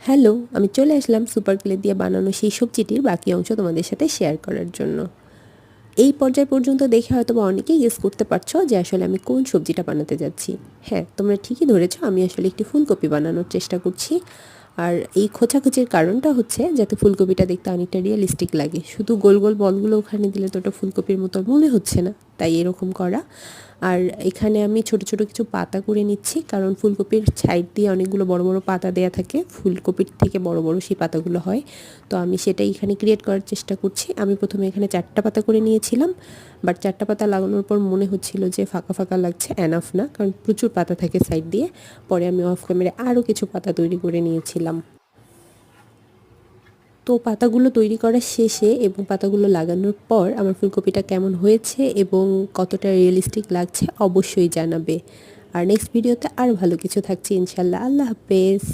Hello, আমি চলে আসলাম super clay দিয়ে বানানো সেই সবজিটির বাকি অংশ তোমাদের সাথে শেয়ার করার জন্য। এই পর্যায় পর্যন্ত দেখে হয়তোবা অনেকেই গেস করতে পারছো যে আসলে আমি কোন সবজিটা বানাতে যাচ্ছি। হ্যাঁ, তোমরা ঠিকই ধরেছো, আমি আসলে একটি ফুলকপি বানানোর চেষ্টা করছি। আর এই খোঁচাখুচির কারণটা হচ্ছে যাতে ফুলকপিটা দেখতে অনেকটা রিয়েলিস্টিক লাগে। শুধু গোল গোল বলগুলো ওখানে দিলে তো ওটা ফুলকপির মতো মনে হচ্ছে না, তাই এরকম করা। আর এখানে আমি ছোট ছোট কিছু পাতা করে নিচ্ছি, কারণ ফুলকপির সাইড দিয়ে অনেকগুলো বড় বড় পাতা দেয়া থাকে, ফুলকপির থেকে বড় বড় সেই পাতাগুলো হয়। তো আমি সেটাই এখানে ক্রিয়েট করার চেষ্টা করছি। আমি প্রথমে এখানে 4টা পাতা করে নিয়েছিলাম, বাট 4টা পাতা লাগানোর পর মনে হচ্ছিল যে ফাঁকা ফাঁকা লাগছে, এনাফ না, কারণ প্রচুর পাতা থাকে সাইড দিয়ে। পরে আমি অফ ক্যামেরায় আরও কিছু পাতা তৈরি করে নিয়েছিলাম। তো পাতাগুলো তৈরি করার শেষে এবং পাতাগুলো লাগানোর পর আমার ফুলকপিটা কেমন হয়েছে এবং কতটা রিয়েলিস্টিক লাগছে অবশ্যই জানাবে। আর নেক্সট ভিডিওতে আরও ভালো কিছু থাকছে ইনশাল্লাহ। আল্লাহ হাফেজ।